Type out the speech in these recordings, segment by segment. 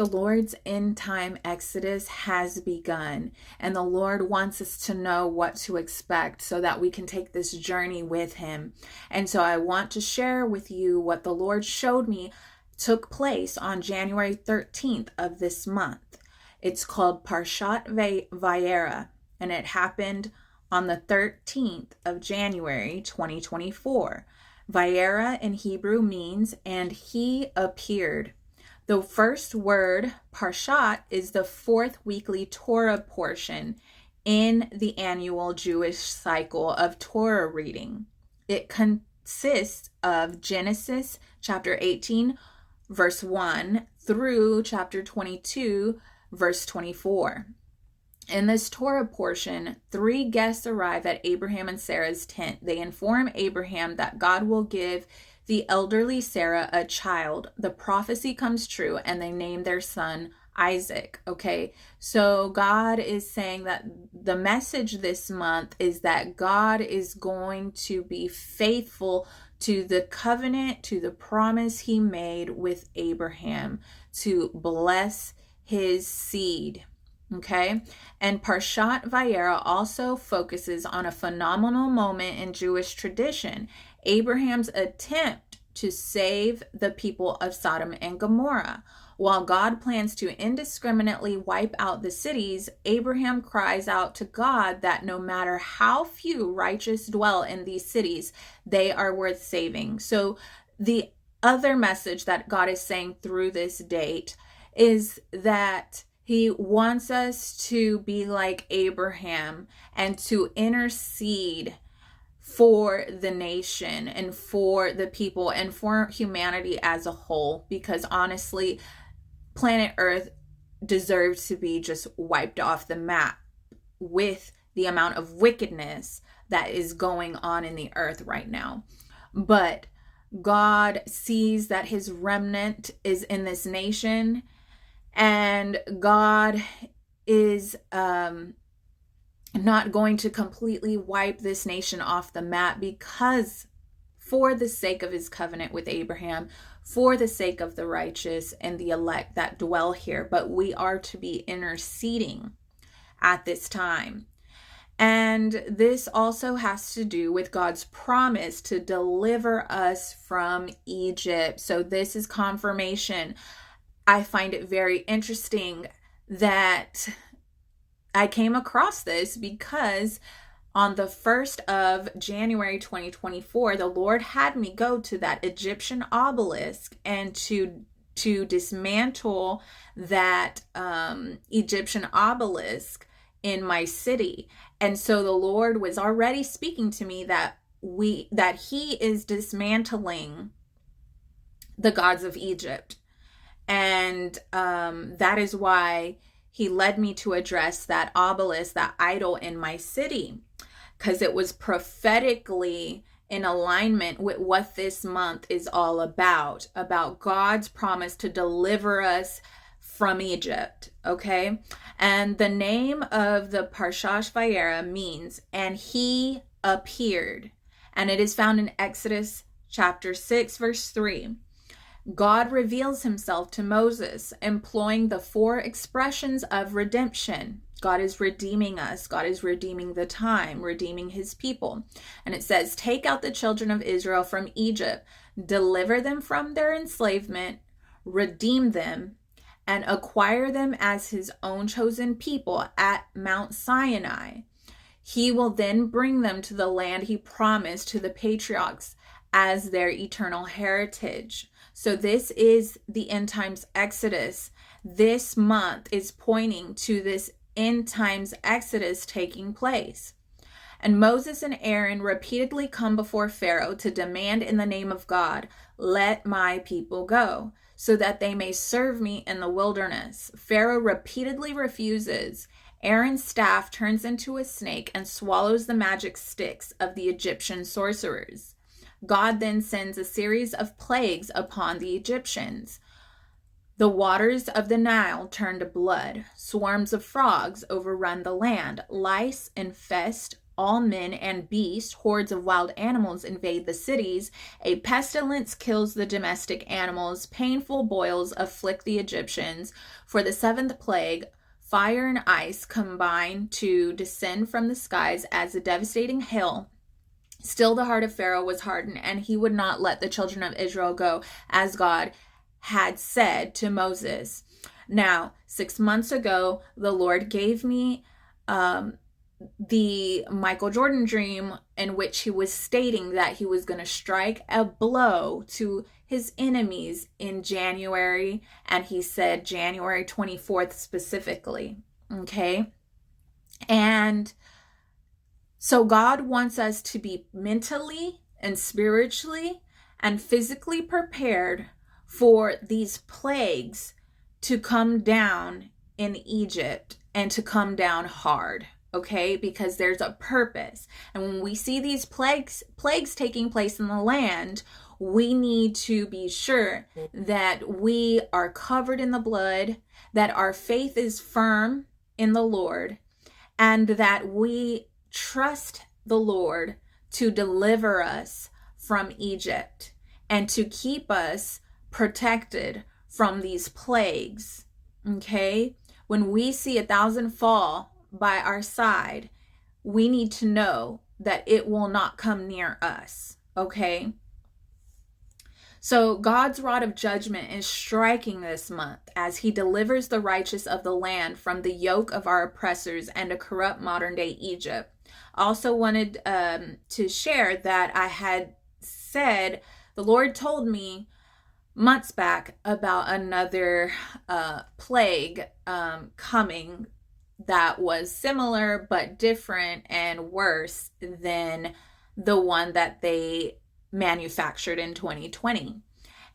The Lord's end time exodus has begun, and the Lord wants us to know what to expect so that we can take this journey with Him. And so I want to share with you what the Lord showed me took place on January 13th of this month. It's called Parshat Vayera, and it happened on the 13th of January 2024. Vayera in Hebrew means, and He appeared. The first word, Parshat, is the fourth weekly Torah portion in the annual Jewish cycle of Torah reading. It consists of Genesis chapter 18, verse 1 through chapter 22, verse 24. In this Torah portion, 3 guests arrive at Abraham and Sarah's tent. They inform Abraham that God will give the elderly Sarah a child. The prophecy comes true, and they name their son Isaac. Okay, so God is saying that the message this month is that God is going to be faithful to the covenant, to the promise He made with Abraham to bless his seed. Okay, and Parshat Vayera also focuses on a phenomenal moment in Jewish tradition, Abraham's attempt to save the people of Sodom and Gomorrah. While God plans to indiscriminately wipe out the cities, Abraham cries out to God that no matter how few righteous dwell in these cities, they are worth saving. So the other message that God is saying through this date is that He wants us to be like Abraham and to intercede for the nation and for the people and for humanity as a whole, because honestly, planet Earth deserves to be just wiped off the map with the amount of wickedness that is going on in the earth right now. But God sees that His remnant is in this nation, and God is not going to completely wipe this nation off the map, because for the sake of His covenant with Abraham, for the sake of the righteous and the elect that dwell here, but we are to be interceding at this time. And this also has to do with God's promise to deliver us from Egypt. So this is confirmation. I find it very interesting that I came across this because on the 1st of January 2024, the Lord had me go to that Egyptian obelisk and to dismantle that Egyptian obelisk in my city. And so the Lord was already speaking to me that He is dismantling the gods of Egypt. And that is why He led me to address that obelisk, that idol in my city, because it was prophetically in alignment with what this month is all about God's promise to deliver us from Egypt, okay? And the name of the Parshat Vayera means, and He appeared. And it is found in Exodus chapter 6, verse 3. God reveals Himself to Moses, employing the 4 expressions of redemption. God is redeeming us. God is redeeming the time, redeeming His people. And it says, take out the children of Israel from Egypt, deliver them from their enslavement, redeem them, and acquire them as His own chosen people at Mount Sinai. He will then bring them to the land He promised to the patriarchs as their eternal heritage. So this is the end times Exodus. This month is pointing to this end times Exodus taking place. And Moses and Aaron repeatedly come before Pharaoh to demand in the name of God, let my people go, so that they may serve me in the wilderness. Pharaoh repeatedly refuses. Aaron's staff turns into a snake and swallows the magic sticks of the Egyptian sorcerers. God then sends a series of plagues upon the Egyptians. The waters of the Nile turn to blood. Swarms of frogs overrun the land. Lice infest all men and beasts, hordes of wild animals invade the cities. A pestilence kills the domestic animals. Painful boils afflict the Egyptians. For the seventh plague, fire and ice combine to descend from the skies as a devastating hail. Still the heart of Pharaoh was hardened, and he would not let the children of Israel go, as God had said to Moses. Now, 6 months ago, the Lord gave me the Michael Jordan dream, in which he was stating that he was going to strike a blow to his enemies in January, and he said January 24th specifically. Okay? And so God wants us to be mentally and spiritually and physically prepared for these plagues to come down in Egypt, and to come down hard, okay? Because there's a purpose. And when we see these plagues taking place in the land, we need to be sure that we are covered in the blood, that our faith is firm in the Lord, and that we trust the Lord to deliver us from Egypt and to keep us protected from these plagues. Okay? When we see 1,000 fall by our side, we need to know that it will not come near us. Okay? So God's rod of judgment is striking this month as he delivers the righteous of the land from the yoke of our oppressors and a corrupt modern day Egypt. Also wanted to share that I had said, the Lord told me months back about another plague coming that was similar but different and worse than the one that they manufactured in 2020.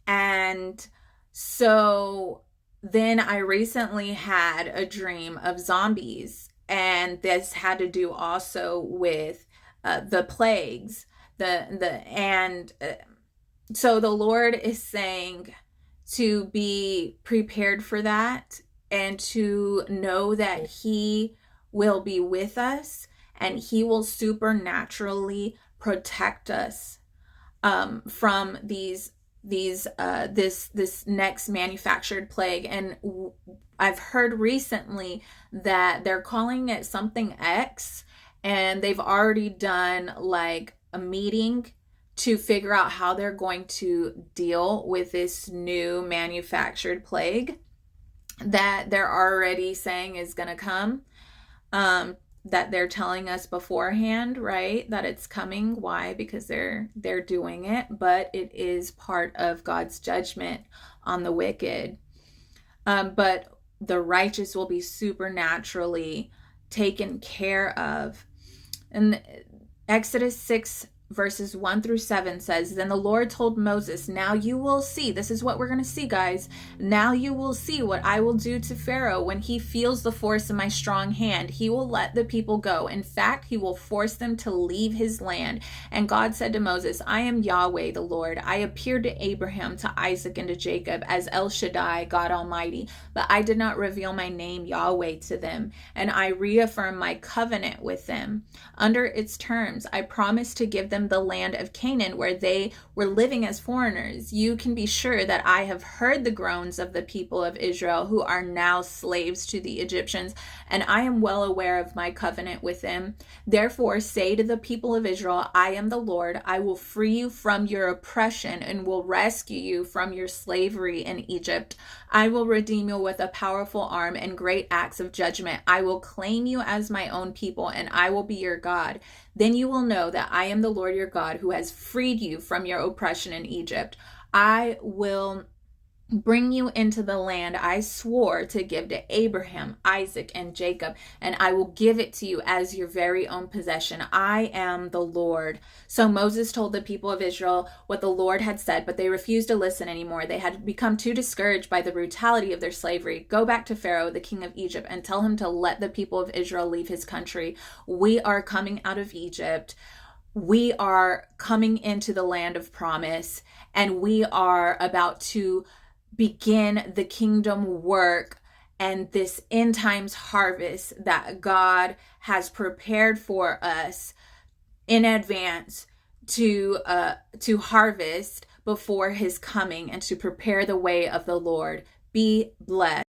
And so then I recently had a dream of zombies, and this had to do also with the plagues. So the Lord is saying to be prepared for that, and to know that he will be with us, and he will supernaturally protect us from this next manufactured plague. And I've heard recently that they're calling it something X, and they've already done like a meeting to figure out how they're going to deal with this new manufactured plague that they're already saying is going to come, that they're telling us beforehand, right, that it's coming. Why? Because they're doing it, but it is part of God's judgment on the wicked. But the righteous will be supernaturally taken care of. And Exodus 6 verses 1-7 says, Then the Lord told Moses, Now you will see, this is what we're going to see, guys. Now you will see what I will do to Pharaoh when he feels the force of my strong hand. He will let the people go. In fact, he will force them to leave his land. And God said to Moses, I am Yahweh, the Lord. I appeared to Abraham, to Isaac, and to Jacob as El Shaddai, God Almighty. But I did not reveal my name, Yahweh, to them. And I reaffirm my covenant with them. Under its terms, I promised to give them the land of Canaan, where they were living as foreigners. You can be sure that I have heard the groans of the people of Israel, who are now slaves to the Egyptians, and I am well aware of my covenant with them. Therefore, say to the people of Israel, I am the Lord. I will free you from your oppression and will rescue you from your slavery in Egypt. I will redeem you with a powerful arm and great acts of judgment. I will claim you as my own people, and I will be your God. Then you will know that I am the Lord your God, who has freed you from your oppression in Egypt. I will bring you into the land I swore to give to Abraham, Isaac, and Jacob, and I will give it to you as your very own possession. I am the Lord. So Moses told the people of Israel what the Lord had said, but they refused to listen anymore. They had become too discouraged by the brutality of their slavery. Go back to Pharaoh, the king of Egypt, and tell him to let the people of Israel leave his country. We are coming out of Egypt. We are coming into the land of promise, and we are about to begin the kingdom work and this end times harvest that God has prepared for us in advance to harvest before his coming and to prepare the way of the Lord. Be blessed.